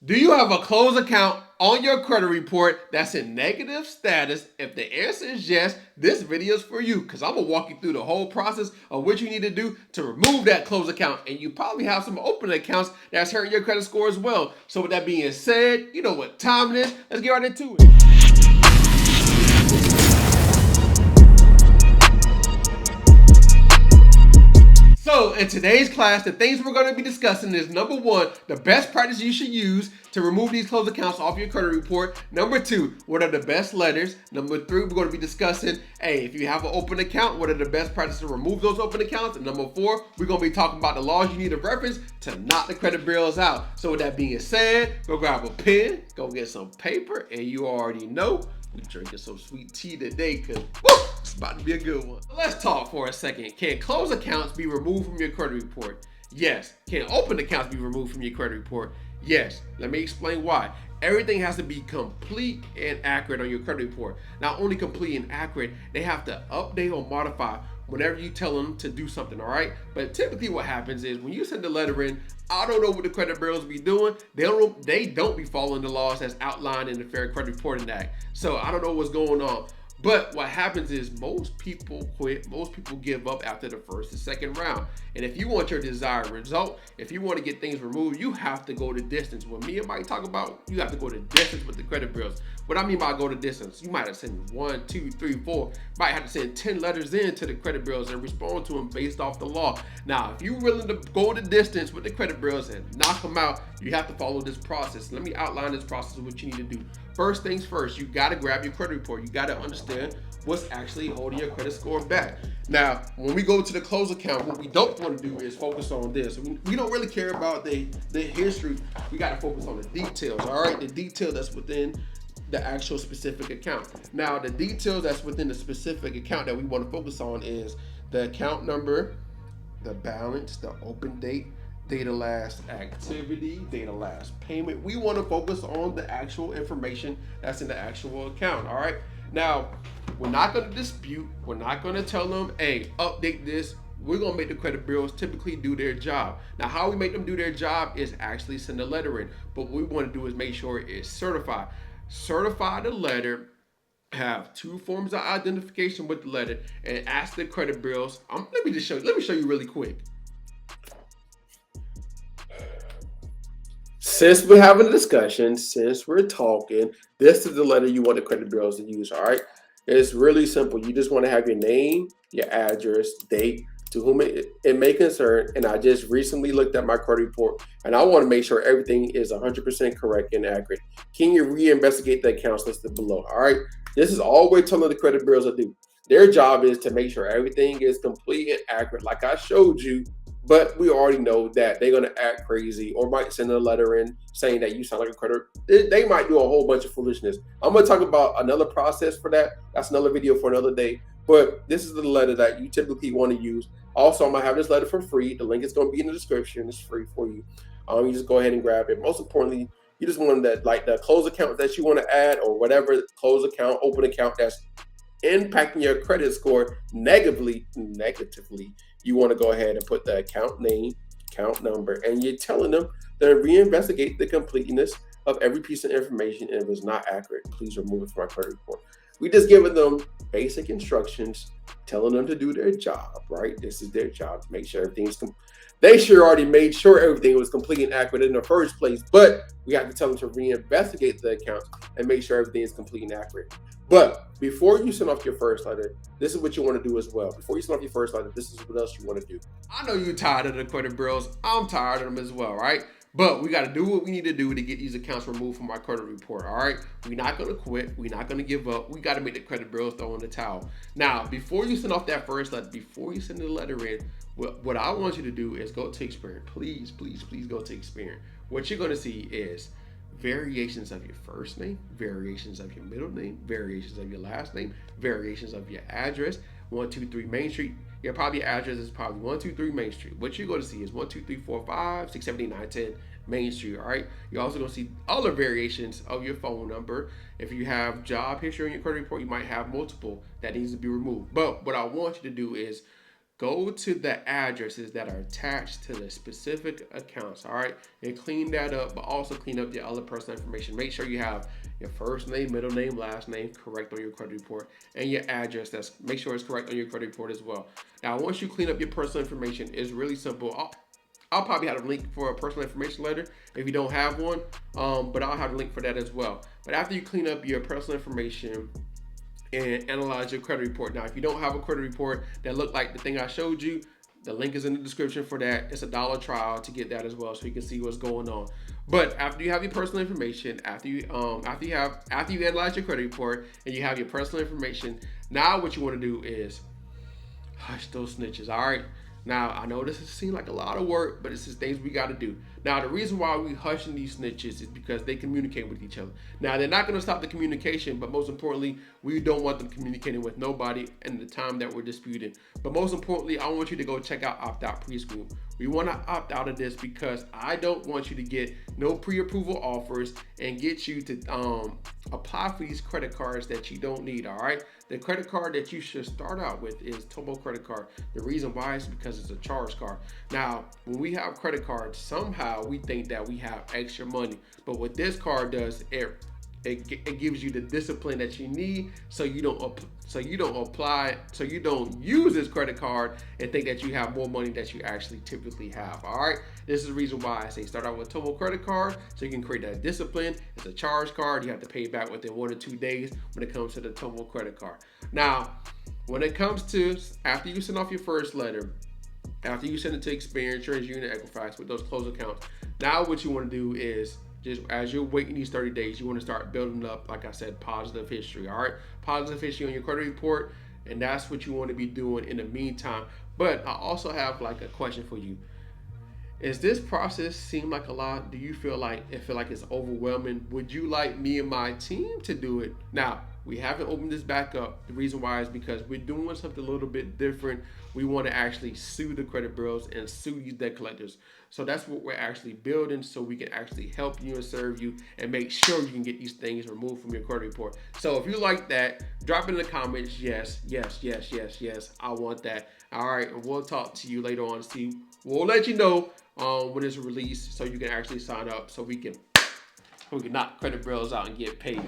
Do you have a closed account on your credit report that's in negative status? If the answer is yes, this video is for you because I'm going to walk you through the whole process of what you need to do to remove that closed account. And you probably have some open accounts that's hurting your credit score as well. So with that being said, you know what time it is. Let's get right into it. So in today's class, the things we're going to be discussing is number one, the best practice you should use to remove these closed accounts off your credit report. Number two, what are the best letters? Number three, we're going to be discussing, hey, if you have an open account, what are the best practices to remove those open accounts? And number four, we're going to be talking about the laws you need to reference to knock the credit bureaus out. So with that being said, go grab a pen, go get some paper, and you already know we're drinking some sweet tea today because it's about to be a good one. Let's talk for a second. Can closed accounts be removed from your credit report? Yes. Can open accounts be removed from your credit report? Yes. Let me explain why. Everything has to be complete and accurate on your credit report. Not only complete and accurate, they have to update or modify whenever you tell them to do something, all right? But typically what happens is when you send the letter in, I don't know what the credit bureaus be doing. They don't be following the laws as outlined in the Fair Credit Reporting Act. So I don't know what's going on. But what happens is most people quit, most people give up after the first and second round. And if you want your desired result, if you want to get things removed, you have to go the distance. When me and Mike talk about, you have to go the distance with the credit bureaus. What I mean by go the distance, you might have sent 1, 2, 3, 4, might have to send 10 letters in to the credit bureaus and respond to them based off the law. Now, if you're willing to go the distance with the credit bureaus and knock them out, you have to follow this process. Let me outline this process of what you need to do. First things first, you got to grab your credit report. You got to understand what's actually holding your credit score back. Now, when we go to the closed account, what we don't want to do is focus on this. We don't really care about the history. We got to focus on the details, all right? The detail that's within the actual specific account. Now, the details that's within the specific account that we want to focus on is the account number, the balance, the open date, data last activity, data last payment. We want to focus on the actual information that's in the actual account. All right. Now, we're not going to dispute. We're not going to tell them, hey, update this. We're going to make the credit bureaus typically do their job. Now, how we make them do their job is actually send a letter in. But what we want to do is make sure it's certified. Certify the letter, have two forms of identification with the letter, and ask the credit bureaus. Let me show you really quick. Since we're having a discussion, since we're talking, this is the letter you want the credit bureaus to use, all right? It's really simple. You just want to have your name, your address, date, to whom it may concern. And I just recently looked at my credit report and I want to make sure everything is 100% correct and accurate. Can you reinvestigate the accounts listed below? All right. This is all we're telling the credit bureaus to do. Their job is to make sure everything is complete and accurate, like I showed you. But we already know that they're going to act crazy or might send a letter in saying that you sound like a creditor. They might do a whole bunch of foolishness. I'm going to talk about another process for that. That's another video for another day. But this is the letter that you typically want to use. Also, I'm going to have this letter for free. The link is going to be in the description. It's free for you. You just go ahead and grab it. Most importantly, you just want that, like the closed account that you want to add or whatever closed account, open account that's impacting your credit score negatively, you want to go ahead and put the account name, account number, and you're telling them to reinvestigate the completeness of every piece of information. And if it's not accurate, please remove it from our credit report. We just giving them basic instructions, telling them to do their job, right? This is their job to make sure everything's they sure already made sure everything was complete and accurate in the first place, but we have to tell them to reinvestigate the accounts and make sure everything is complete and accurate. But before you send off your first letter, this is what you want to do as well. Before you send off your first letter, this is what else you want to do. I know you're tired of the credit bureaus. I'm tired of them as well, right? But we got to do what we need to do to get these accounts removed from our credit report, all right? We're not going to quit. We're not going to give up. We got to make the credit bureaus throw in the towel. Now, before you send off that first letter, before you send the letter in, what I want you to do is go to Experian. Please, please, please go to Experian. What you're going to see is variations of your first name, variations of your middle name, variations of your last name, variations of your address. 123 Main Street. Your probably address is probably 123 Main Street. What you're going to see is 1, 2, 3, 4, 5, 6, 7, 8, 9, 10 Main Street. All right. You're also going to see other variations of your phone number. If you have job history in your credit report, you might have multiple that needs to be removed. But what I want you to do is go to the addresses that are attached to the specific accounts, all right, and clean that up, but also clean up your other personal information. Make sure you have your first name, middle name, last name correct on your credit report, and your address. Make sure it's correct on your credit report as well. Now, once you clean up your personal information, it's really simple. I'll probably have a link for a personal information letter if you don't have one, but I'll have a link for that as well. But after you clean up your personal information and analyze your credit report. Now, if you don't have a credit report that look like the thing I showed you, the link is in the description for that. It's $1 trial to get that as well, so you can see what's going on. But after you have your personal information, after you analyze your credit report and you have your personal information, now what you want to do is hush those snitches. All right. Now, I know this seems like a lot of work, but it's just things we got to do. Now, the reason why we hushing these snitches is because they communicate with each other. Now, they're not going to stop the communication, but most importantly, we don't want them communicating with nobody in the time that we're disputing. But most importantly, I want you to go check out Opt Out Preschool. We want to opt out of this because I don't want you to get no pre-approval offers and get you to apply for these credit cards that you don't need, all right? The credit card that you should start out with is Tomo Credit Card. The reason why is because it's a charge card. Now, when we have credit cards, somehow we think that we have extra money. But what this card does, it gives you the discipline that you need so you don't use this credit card and think that you have more money that you actually typically have. All right, this is the reason why I say start out with Tomo Credit Card so you can create that discipline. It's a charge card. You have to pay it back within 1 or 2 days when it comes to the Tomo Credit Card. Now, when it comes to after you send off your first letter, after you send it to Experian, TransUnion, Equifax with those closed accounts, now what you want to do is just as you're waiting these 30 days, you want to start building up, like I said, positive history. All right, positive history on your credit report, and that's what you want to be doing in the meantime. But I also have like a question for you. Is this process seem like a lot? Do you feel like it's overwhelming? Would you like me and my team to do it? Now, we haven't opened this back up. The reason why is because we're doing something a little bit different. We want to actually sue the credit bureaus and sue these debt collectors. So that's what we're actually building so we can actually help you and serve you and make sure you can get these things removed from your credit report. So if you like that, drop it in the comments. Yes, I want that. All right, and we'll talk to you later on. We'll let you know when it's released so you can actually sign up so we can knock credit bureaus out and get paid.